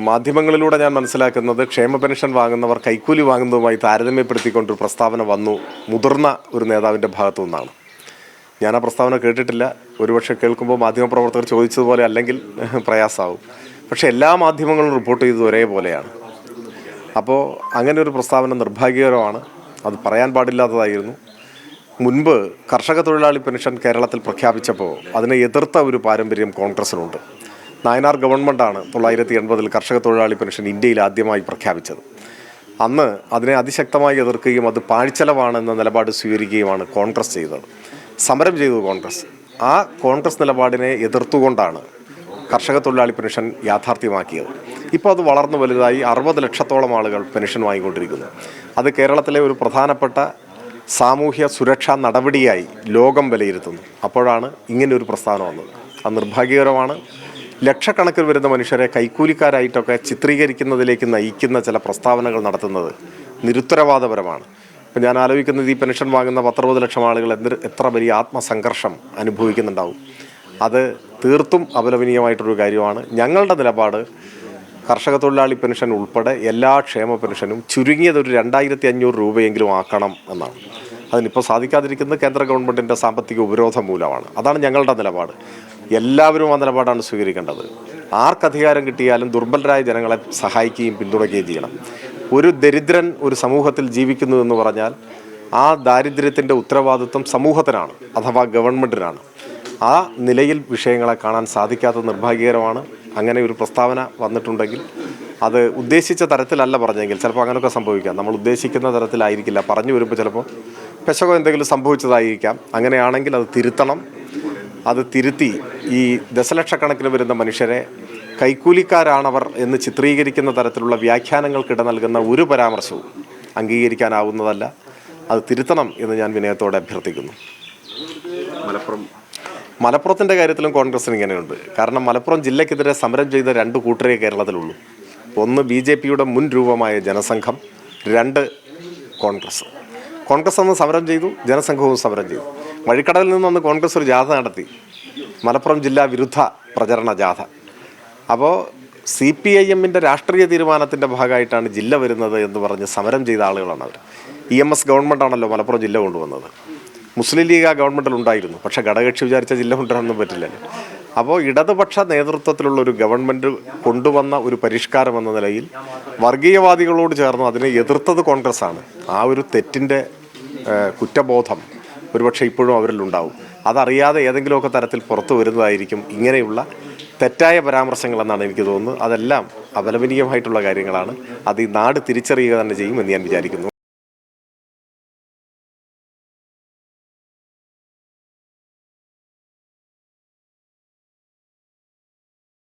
മാധ്യമങ്ങളിലൂടെ ഞാൻ മനസ്സിലാക്കുന്നത് ക്ഷേമ പെൻഷൻ വാങ്ങുന്നവർ കൈക്കൂലി വാങ്ങുന്നതുമായി താരതമ്യപ്പെടുത്തിക്കൊണ്ടൊരു പ്രസ്താവന വന്നു മുതിർന്ന ഒരു നേതാവിൻ്റെ ഭാഗത്തു നിന്നാണ്. ഞാൻ ആ പ്രസ്താവന കേട്ടിട്ടില്ല. ഒരുപക്ഷെ കേൾക്കുമ്പോൾ മാധ്യമപ്രവർത്തകർ ചോദിച്ചതുപോലെ അല്ലെങ്കിൽ പ്രയാസമാവും. പക്ഷേ എല്ലാ മാധ്യമങ്ങളും റിപ്പോർട്ട് ചെയ്തത് ഒരേപോലെയാണ്. അപ്പോൾ അങ്ങനെ ഒരു പ്രസ്താവന നിർഭാഗ്യകരമാണ്. അത് പറയാൻ പാടില്ലാത്തതായിരുന്നു. മുൻപ് കർഷക തൊഴിലാളി പെൻഷൻ കേരളത്തിൽ പ്രഖ്യാപിച്ചപ്പോൾ അതിനെ എതിർത്ത ഒരു പാരമ്പര്യം കോൺഗ്രസിനുണ്ട്. നായനാർ ഗവൺമെൻറ്റാണ് 1980 കർഷക തൊഴിലാളി പെൻഷൻ ഇന്ത്യയിൽ ആദ്യമായി പ്രഖ്യാപിച്ചത്. അന്ന് അതിനെ അതിശക്തമായി എതിർക്കുകയും അത് പാഴ്ചെലവാണെന്ന നിലപാട് സ്വീകരിക്കുകയുമാണ് കോൺഗ്രസ് ചെയ്തത്. സമരം ചെയ്തു കോൺഗ്രസ്. ആ കോൺഗ്രസ് നിലപാടിനെ എതിർത്തുകൊണ്ടാണ് കർഷക തൊഴിലാളി പെൻഷൻ യാഥാർത്ഥ്യമാക്കിയത്. ഇപ്പോൾ അത് വളർന്നു വലുതായി 60 ലക്ഷത്തോളം ആളുകൾ പെൻഷൻ വാങ്ങിക്കൊണ്ടിരിക്കുന്നു. അത് കേരളത്തിലെ ഒരു പ്രധാനപ്പെട്ട സാമൂഹ്യ സുരക്ഷാ നടപടിയായി ലോകം വിലയിരുത്തുന്നു. അപ്പോഴാണ് ഇങ്ങനെയൊരു പ്രസ്താവന വന്നത്. അത് നിർഭാഗ്യകരമാണ്. ലക്ഷക്കണക്കിന് വരുന്ന മനുഷ്യരെ കൈക്കൂലിക്കാരായിട്ടൊക്കെ ചിത്രീകരിക്കുന്നതിലേക്ക് നയിക്കുന്ന ചില പ്രസ്താവനകൾ നടത്തുന്നത് നിരുത്തരവാദപരമാണ്. ഇപ്പം ഞാൻ ആലോചിക്കുന്നത് ഈ പെൻഷൻ വാങ്ങുന്ന 10-60 ലക്ഷം ആളുകൾ എത്ര വലിയ ആത്മസംഘർഷം അനുഭവിക്കുന്നുണ്ടാവും. അത് തീർത്തും അപലപനീയമായിട്ടൊരു കാര്യമാണ്. ഞങ്ങളുടെ നിലപാട് കർഷക തൊഴിലാളി പെൻഷൻ ഉൾപ്പെടെ എല്ലാ ക്ഷേമ പെൻഷനും ചുരുങ്ങിയത് ഒരു 2500 രൂപയെങ്കിലും ആക്കണം എന്നാണ്. അതിനിപ്പോൾ സാധിക്കാതിരിക്കുന്നത് കേന്ദ്ര ഗവൺമെൻറ്റിൻ്റെ സാമ്പത്തിക ഉപരോധം മൂലമാണ്. അതാണ് ഞങ്ങളുടെ നിലപാട്. എല്ലാവരും ആ നിലപാടാണ് സ്വീകരിക്കേണ്ടത്. ആർക്കധികാരം കിട്ടിയാലും ദുർബലരായ ജനങ്ങളെ സഹായിക്കുകയും പിന്തുണയ്ക്കുകയും ചെയ്യണം. ഒരു ദരിദ്രൻ ഒരു സമൂഹത്തിൽ ജീവിക്കുന്നു എന്ന് പറഞ്ഞാൽ ആ ദാരിദ്ര്യത്തിൻ്റെ ഉത്തരവാദിത്വം സമൂഹത്തിനാണ്, അഥവാ ഗവൺമെൻറ്റിനാണ്. ആ നിലയിൽ വിഷയങ്ങളെ കാണാൻ സാധിക്കാത്തത് നിർഭാഗ്യകരമാണ്. അങ്ങനെ ഒരു പ്രസ്താവന വന്നിട്ടുണ്ടെങ്കിൽ അത് ഉദ്ദേശിച്ച തരത്തിലല്ല പറഞ്ഞെങ്കിൽ ചിലപ്പോൾ അങ്ങനെയൊക്കെ സംഭവിക്കാം. നമ്മൾ ഉദ്ദേശിക്കുന്ന തരത്തിലായിരിക്കില്ല പറഞ്ഞു വരുമ്പോൾ ചിലപ്പോൾ പെശകോ എന്തെങ്കിലും സംഭവിച്ചതായിരിക്കാം. അങ്ങനെയാണെങ്കിൽ അത് തിരുത്തണം. അത് തിരുത്തി ഈ ദശലക്ഷക്കണക്കിന് വരുന്ന മനുഷ്യരെ കൈക്കൂലിക്കാരാണവർ എന്ന് ചിത്രീകരിക്കുന്ന തരത്തിലുള്ള വ്യാഖ്യാനങ്ങൾക്കിട നൽകുന്ന ഒരു പരാമർശവും അംഗീകരിക്കാനാവുന്നതല്ല. അത് തിരുത്തണം എന്ന് ഞാൻ വിനയത്തോടെ അഭ്യർത്ഥിക്കുന്നു. മലപ്പുറത്തിൻ്റെ കാര്യത്തിലും കോൺഗ്രസിന് ഇങ്ങനെയുണ്ട്. കാരണം മലപ്പുറം ജില്ലയ്ക്കെതിരെ സമരം ചെയ്ത 2 കൂട്ടരേ കേരളത്തിലുള്ളൂ. ഒന്ന് BJPയുടെ മുൻ രൂപമായ ജനസംഘം, 2 കോൺഗ്രസ്. കോൺഗ്രസ് അന്ന് സമരം ചെയ്തു, ജനസംഘവും സമരം ചെയ്തു. വഴിക്കടവിൽ നിന്നൊന്ന് കോൺഗ്രസ് ഒരു ജാഥ നടത്തി, മലപ്പുറം ജില്ലാ വിരുദ്ധ പ്രചരണ ജാഥ. അപ്പോൾ CPIMൻ്റെ രാഷ്ട്രീയ തീരുമാനത്തിൻ്റെ ഭാഗമായിട്ടാണ് ജില്ല വരുന്നത് എന്ന് പറഞ്ഞ് സമരം ചെയ്ത ആളുകളാണ് അവർ. EMS ഗവൺമെൻറ്റാണല്ലോ മലപ്പുറം ജില്ല കൊണ്ടുവന്നത്. മുസ്ലിം ലീഗ് ആ ഗവൺമെൻറ്റിലുണ്ടായിരുന്നു. പക്ഷേ ഘടകകക്ഷി വിചാരിച്ച ജില്ല കൊണ്ടുവരാനൊന്നും പറ്റില്ലല്ലോ. അപ്പോൾ ഇടതുപക്ഷ നേതൃത്വത്തിലുള്ളൊരു ഗവൺമെൻറ് കൊണ്ടുവന്ന ഒരു പരിഷ്കാരം എന്ന നിലയിൽ വർഗീയവാദികളോട് ചേർന്ന് അതിനെ എതിർത്തത് കോൺഗ്രസ്സാണ്. ആ ഒരു തെറ്റിൻ്റെ കുറ്റബോധം ഒരുപക്ഷെ ഇപ്പോഴും അവരിലുണ്ടാവും. അതറിയാതെ ഏതെങ്കിലുമൊക്കെ തരത്തിൽ പുറത്തു വരുന്നതായിരിക്കും ഇങ്ങനെയുള്ള തെറ്റായ പരാമർശങ്ങളെന്നാണ് എനിക്ക് തോന്നുന്നത്. അതെല്ലാം അപലപനീയമായിട്ടുള്ള കാര്യങ്ങളാണ്. അത് ഈ നാട് തിരിച്ചറിയുക തന്നെ ചെയ്യുമെന്ന് ഞാൻ വിചാരിക്കുന്നു.